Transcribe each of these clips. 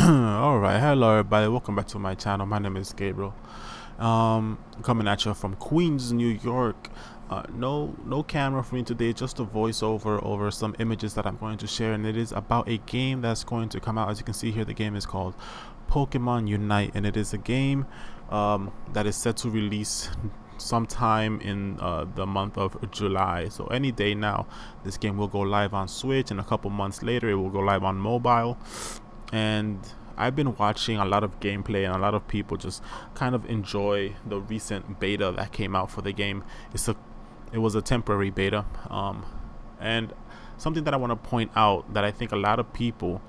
Alright, hello everybody, welcome back to my channel. My name is Gabriel. Coming at you from Queens, New York. No camera for me today, just a voiceover over some images that I'm going to share, and it is about a game that's going to come out. As you can see here, the game is called Pokemon Unite, and it is a game that is set to release sometime in the month of July. So any day now, this game will go live on Switch, and a couple months later it will go live on mobile. And I've been watching a lot of gameplay, and a lot of people just kind of enjoy the recent beta that came out for the game. It was a temporary beta, and something that I want to point out that I think a lot of people,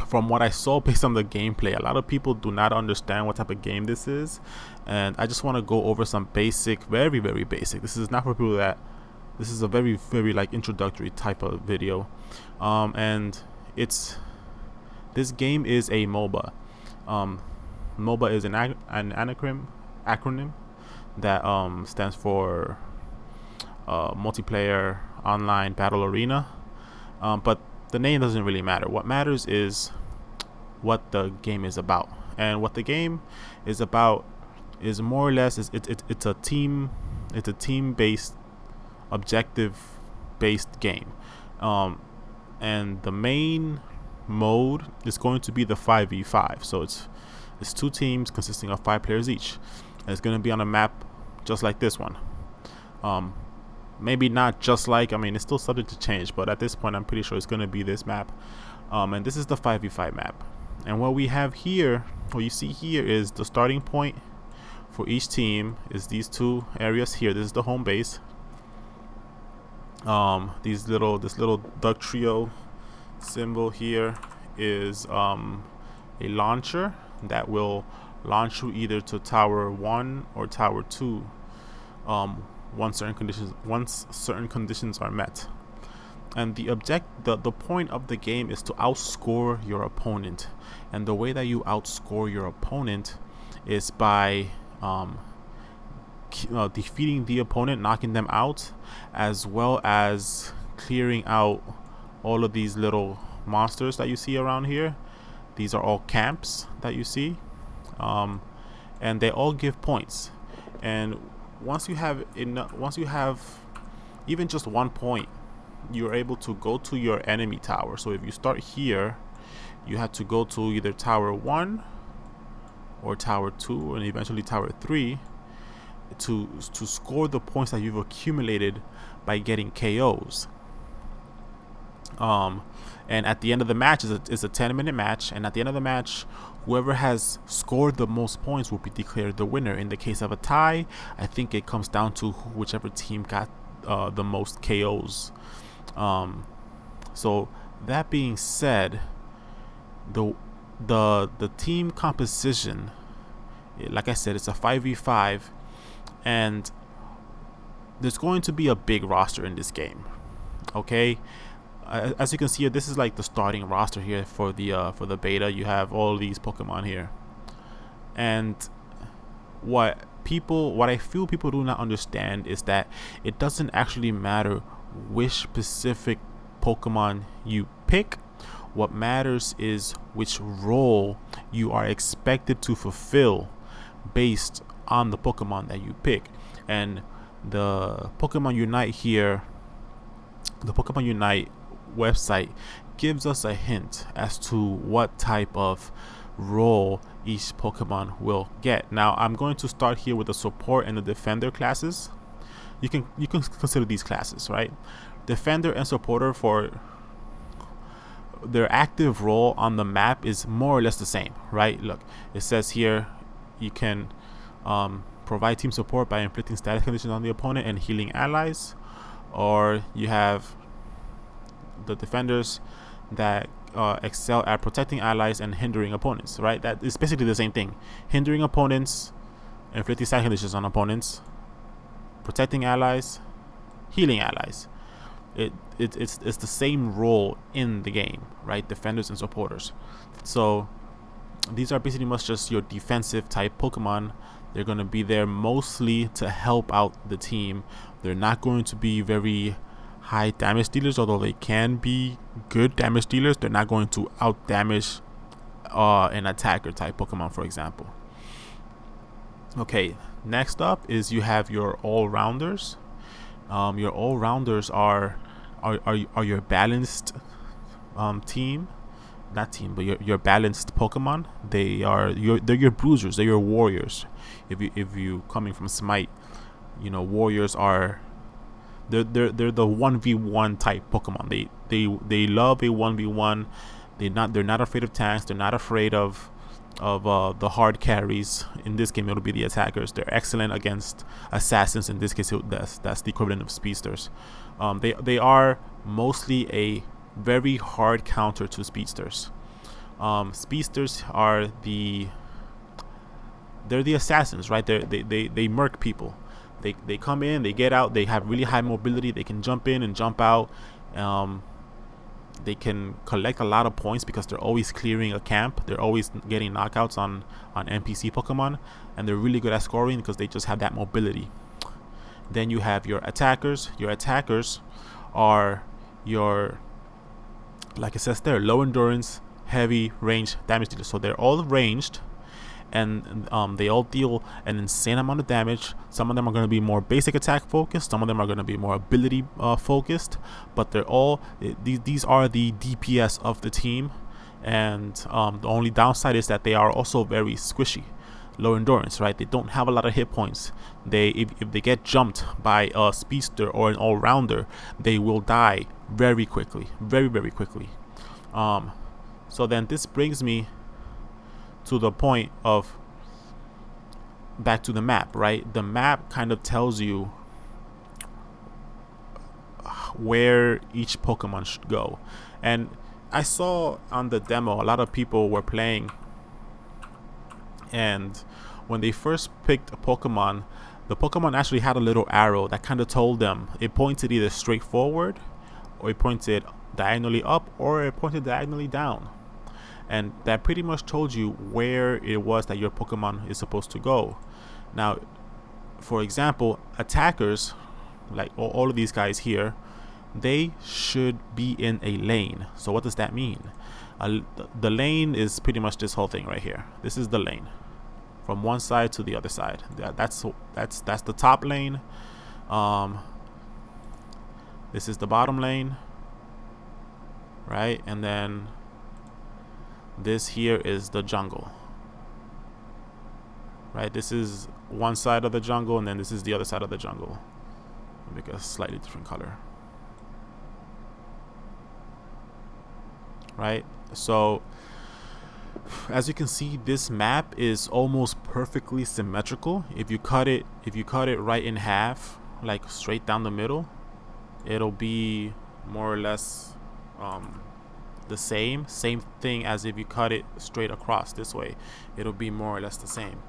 from what I saw based on the gameplay, a lot of people do not understand what type of game this is, and I just want to go over some basic, very basic. This is not for people that. This is a very like introductory type of video, and this game is a MOBA. MOBA is an acronym that stands for multiplayer online battle arena. But the name doesn't really matter. What matters is what the game is about. And what the game is about is more or less it's a team-based, objective-based game. And the main mode is going to be the 5v5. So it's two teams consisting of 5 players each, and it's going to be on a map just like this one. Maybe not just like, I mean, it's still subject to change, but at this point I'm pretty sure it's going to be this map. And this is the 5v5 map, and what we have here, what you see here, is the starting point for each team is these two areas here. This is the home base. This little duck trio symbol here is a launcher that will launch you either to tower 1 or tower 2 once certain conditions are met. And the point of the game is to outscore your opponent, and the way that you outscore your opponent is by defeating the opponent, knocking them out, as well as clearing out all of these little monsters that you see around here. These are all camps that you see, and they all give points. And once you have even just 1 point, you're able to go to your enemy tower. So if you start here, you have to go to either tower 1 or tower 2 and eventually tower 3 to score the points that you've accumulated by getting KOs. And at the end of the match is a 10-minute match, and at the end of the match, whoever has scored the most points will be declared the winner. In the case of a tie, I think it comes down to whichever team got the most KOs. So that being said, the team composition, like I said, it's a 5v5, and there's going to be a big roster in this game. Okay. As you can see here, this is like the starting roster here for the beta. You have all these Pokemon here, and what I feel people do not understand is that it doesn't actually matter which specific Pokemon you pick. What matters is which role you are expected to fulfill based on the Pokemon that you pick. And the Pokemon Unite here, the Pokemon Unite website gives us a hint as to what type of role each Pokemon will get. Now I'm going to start here with the support and the defender classes. You can consider these classes, right? Defender and supporter, for their active role on the map, is more or less the same, right? Look, it says here you can provide team support by inflicting status conditions on the opponent and healing allies, or you have the defenders that excel at protecting allies and hindering opponents, right? That is basically the same thing. Hindering opponents, inflicting status conditions on opponents, protecting allies, healing allies. It's the same role in the game, right? Defenders and supporters. So these are basically much just your defensive type Pokemon. They're going to be there mostly to help out the team. They're not going to be very high damage dealers, although they can be good damage dealers. They're not going to out damage an attacker type Pokemon, for example. Okay, next up is you have your all-rounders. Your all-rounders are your balanced team, not team, but your balanced Pokemon. They're your bruisers. They're your warriors. If you coming from Smite, you know, warriors are they're the 1v1 type Pokemon. They love a 1v1. They're not afraid of tanks. They're not afraid of the hard carries. In this game, it'll be the attackers. They're excellent against assassins. In this case, that's the equivalent of speedsters. They are mostly a very hard counter to speedsters. Speedsters are they're the assassins, right? They murk people. They come in, they get out. They have really high mobility. They can jump in and jump out. They can collect a lot of points because they're always clearing a camp. They're always getting knockouts on NPC Pokemon, and they're really good at scoring because they just have that mobility. Then you have your attackers. Your attackers are your, like it says there, low endurance, heavy range damage dealers. So they're all ranged, and they all deal an insane amount of damage. Some of them are going to be more basic attack focused. Some of them are going to be more ability focused. But they're all these are the DPS of the team, and the only downside is that they are also very squishy, low endurance. Right? They don't have a lot of hit points. If they get jumped by a speedster or an all-rounder, they will die very quickly, very quickly. So then this brings me to the point of back to the map, right? The map kind of tells you where each Pokemon should go. And I saw on the demo a lot of people were playing, and when they first picked a Pokemon, the Pokemon actually had a little arrow that kind of told them, it pointed either straight forward, or it pointed diagonally up, or it pointed diagonally down. And that pretty much told you where it was that your Pokemon is supposed to go. Now, for example, attackers, like all of these guys here, they should be in a lane. So what does that mean? The lane is pretty much this whole thing right here. This is the lane, from one side to the other side. That's the top lane. This is the bottom lane, right? And then this here is the jungle, right? This is one side of the jungle, and then this is the other side of the jungle. I'll make a slightly different color, right? So as you can see, this map is almost perfectly symmetrical. If you cut it right in half, like straight down the middle, it'll be more or less the same thing as if you cut it straight across this way. It'll be more or less the same.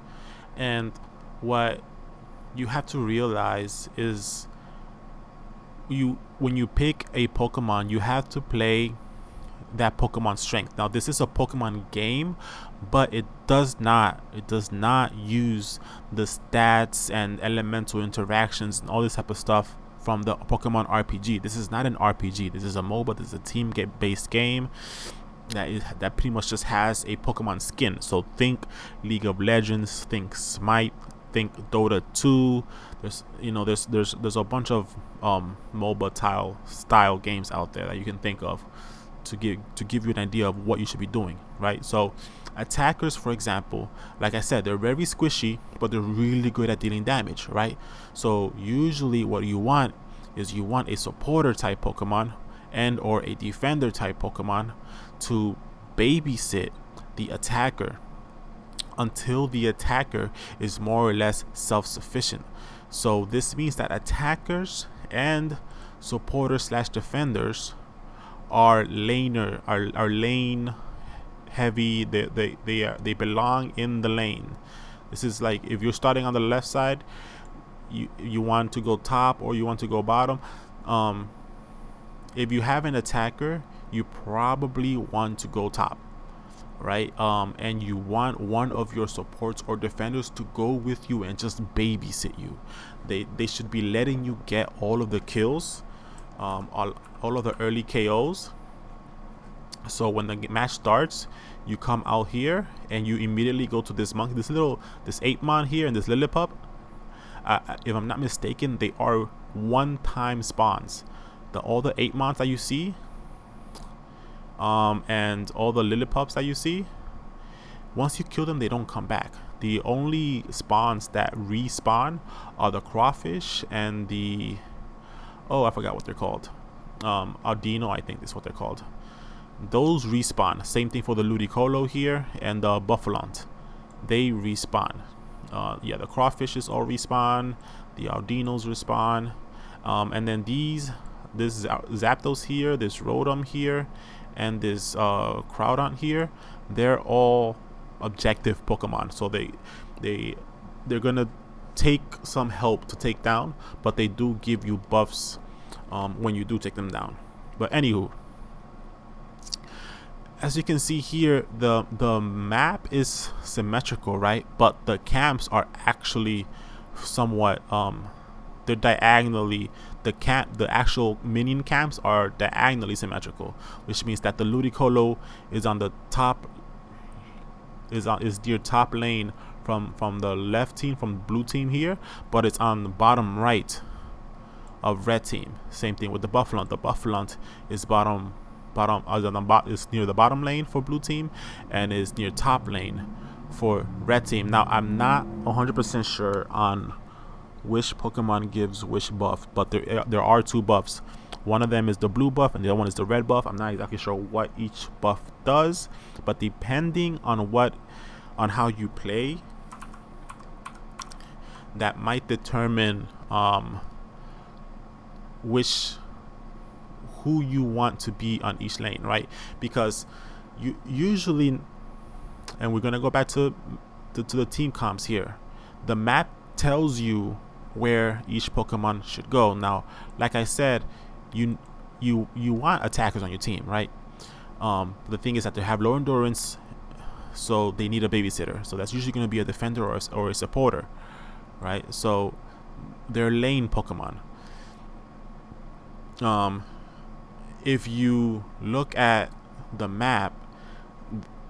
And what you have to realize is when you pick a Pokemon, you have to play that Pokemon strength. Now this is a Pokemon game, but it does not use the stats and elemental interactions and all this type of stuff from the Pokemon RPG. This is not an RPG. This is a MOBA. This is a team-based game that pretty much just has a Pokemon skin. So think League of Legends, think Smite, think Dota 2. There's a bunch of MOBA style games out there that you can think of to give you an idea of what you should be doing, right? So attackers, for example, like I said, they're very squishy, but they're really good at dealing damage, right? So usually what you want is a supporter type Pokemon and or a defender type Pokemon to babysit the attacker until the attacker is more or less self-sufficient. So this means that attackers and supporters / defenders are lane heavy. They belong in the lane. This is like if you're starting on the left side, you want to go top or you want to go bottom. If you have an attacker, you probably want to go top, right? And you want one of your supports or defenders to go with you and just babysit you. They should be letting you get all of the kills, all of the early KOs, So when the match starts, you come out here and you immediately go to this monkey, this 8-mon here, and this Lillipup. If I'm not mistaken, they are one-time spawns. All the 8-mons that you see, and all the Lillipups that you see, once you kill them, they don't come back. The only spawns that respawn are the crawfish and the, oh, I forgot what they're called. Aldino, I think is what they're called. Those respawn. Same thing for the Ludicolo here and the Buffalont. They respawn. Yeah, the crawfishes all respawn. The Aldinos respawn. And then this Zapdos here, this Rotom here, and this Groudon here, they're all objective Pokemon. So they're gonna take some help to take down, but they do give you buffs when you do take them down. But anywho, as you can see here, the map is symmetrical, right? But the camps are actually somewhat they're diagonally, the actual minion camps are diagonally symmetrical, which means that the Ludicolo is on the top, is near top lane from the left team, from the blue team here, but it's on the bottom right of red team. Same thing with the Buffalont. The Buffalont is is near the bottom lane for blue team and is near top lane for red team. Now I'm not 100% sure on which Pokemon gives which buff, but there are two buffs. One of them is the blue buff and the other one is the red buff. I'm not exactly sure what each buff does, but depending on how you play, that might determine who you want to be on each lane, right? Because you usually, and we're gonna go back to the team comps here, the map tells you where each Pokemon should go. Now, like I said, you want attackers on your team, right? The thing is that they have low endurance, so they need a babysitter. So that's usually going to be a defender or a supporter, right? So they're lane Pokemon. If you look at the map,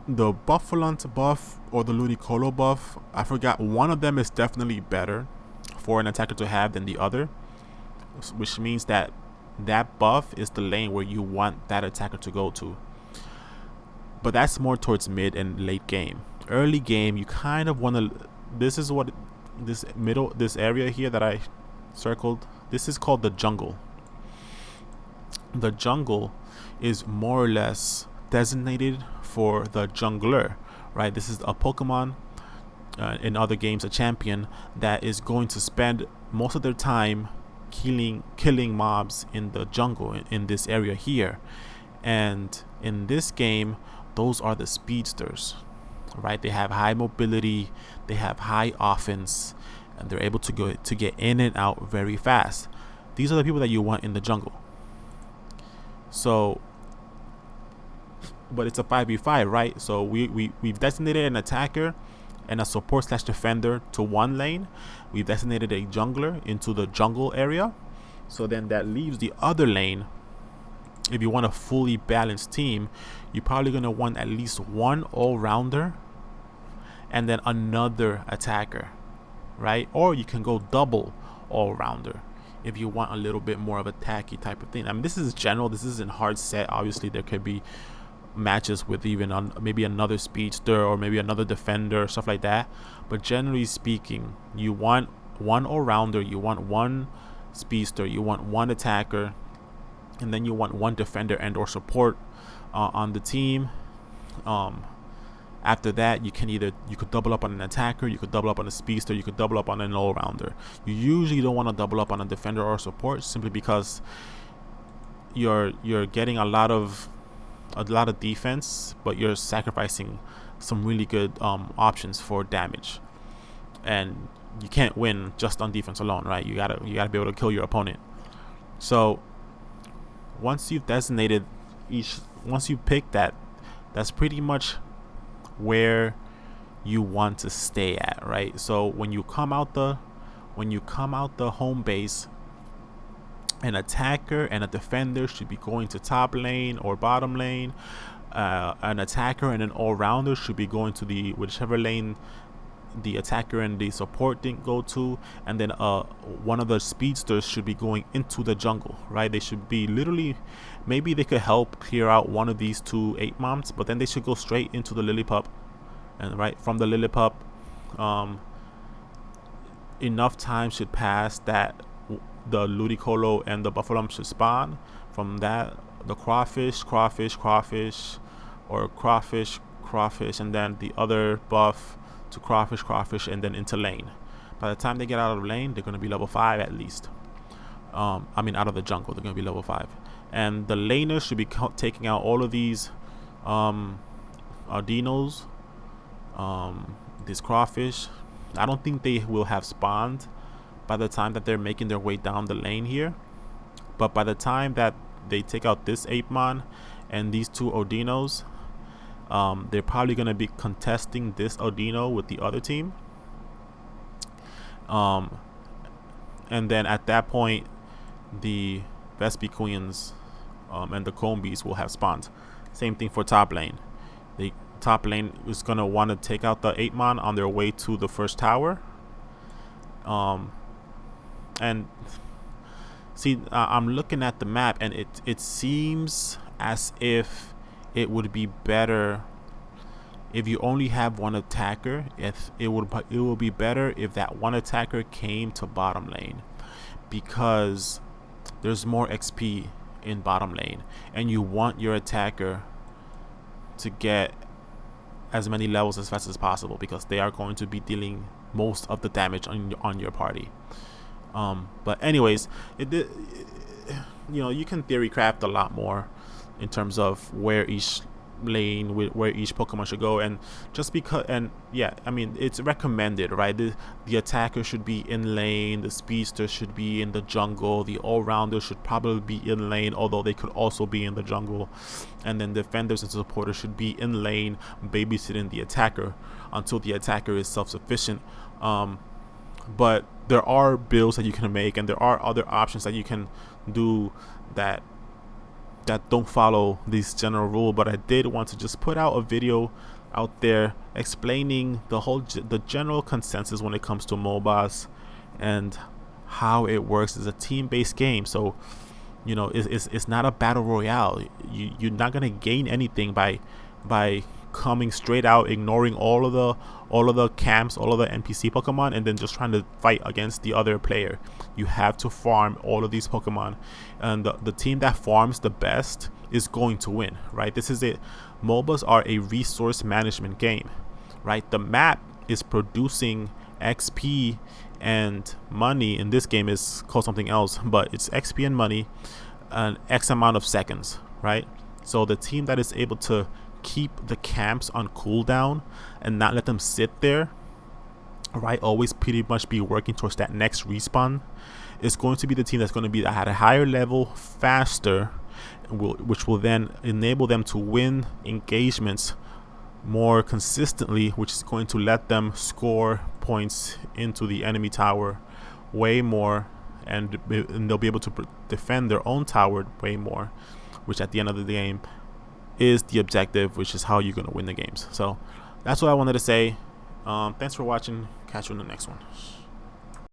the Buffalont buff or the Ludicolo buff, I forgot, one of them is definitely better for an attacker to have than the other, which means that buff is the lane where you want that attacker to go to. But that's more towards mid and late game. Early game, you kind of want to, this area here that I circled, this is called the jungle. The jungle is more or less designated for the jungler, right? This is a Pokemon, in other games a champion, that is going to spend most of their time killing mobs in the jungle, in this area here. And in this game, those are the speedsters, right? They have high mobility, they have high offense, and they're able to get in and out very fast. These are the people that you want in the jungle. So, but it's a 5v5, right? So we've designated an attacker and a support / defender to one lane. We've designated a jungler into the jungle area. So then that leaves the other lane. If you want a fully balanced team, you're probably going to want at least one all-rounder and then another attacker, right? Or you can go double all-rounder if you want a little bit more of a tacky type of thing. I mean, this is general, this isn't hard set. Obviously there could be matches with even maybe another speedster or maybe another defender, stuff like that, but generally speaking, you want one all-rounder, you want one speedster, you want one attacker, and then you want one defender and or support on the team. After that, you could double up on an attacker, you could double up on a speedster, you could double up on an all-rounder. You usually don't want to double up on a defender or support, simply because you're getting a lot of defense, but you're sacrificing some really good options for damage, and you can't win just on defense alone, right? You gotta be able to kill your opponent. So once you've designated once you pick that's pretty much where you want to stay at, right? So when you come out the home base, an attacker and a defender should be going to top lane or bottom lane. an attacker and an all-rounder should be going to the whichever lane the attacker and the support didn't go to, and then one of the speedsters should be going into the jungle, right? They should be literally, maybe they could help clear out one of these two 8-moms, but then they should go straight into the Lillipup, and right from the Lillipup, enough time should pass that the Ludicolo and the Buffalum should spawn. From that, the crawfish, or crawfish, and then the other buff to crawfish, and then into lane. By the time they get out of lane, they're going to be level 5 at least. I mean, out of the jungle, they're going to be level 5. And the laners should be taking out all of these Ardinos, these crawfish. I don't think they will have spawned by the time that they're making their way down the lane here. But by the time that they take out this 8-mon and these two Odinos, they're probably going to be contesting this Odino with the other team. And then at that point, the Vespicuians and the Combies will have spawned. Same thing for top lane. The top lane is going to want to take out the 8-mon on their way to the first tower. And see, I'm looking at the map, and it seems as if it would be better if you only have one attacker. It will be better if that one attacker came to bottom lane, because there's more XP in bottom lane, and you want your attacker to get as many levels as fast as possible, because they are going to be dealing most of the damage on your party. But anyways, you know, you can theory craft a lot more in terms of where each lane, where each Pokemon should go, and just because, and yeah, I mean, it's recommended, right? The attacker should be in lane, the speedster should be in the jungle, the all-rounder should probably be in lane, although they could also be in the jungle, and then defenders and supporters should be in lane, babysitting the attacker until the attacker is self-sufficient. But there are builds that you can make, and there are other options that you can do that don't follow this general rule. But I did want to just put out a video out there explaining the general consensus when it comes to MOBAs and how it works as a team-based game. So, you know, it's not a battle royale. You're not gonna gain anything by coming straight out, ignoring all of the camps, all of the NPC Pokemon, and then just trying to fight against the other player. You have to farm all of these Pokemon, and the team that farms the best is going to win, right? This is it. MOBAs are a resource management game, right? The map is producing XP and money. In this game is called something else, but it's XP and money an X amount of seconds, right? So the team that is able to keep the camps on cooldown and not let them sit there, right, always pretty much be working towards that next respawn, is going to be the team that's going to be at a higher level faster, which will then enable them to win engagements more consistently, which is going to let them score points into the enemy tower way more, and they'll be able to defend their own tower way more, which at the end of the game is the objective, which is how you're going to win the games. So that's what I wanted to say. Thanks for watching. Catch you in the next one.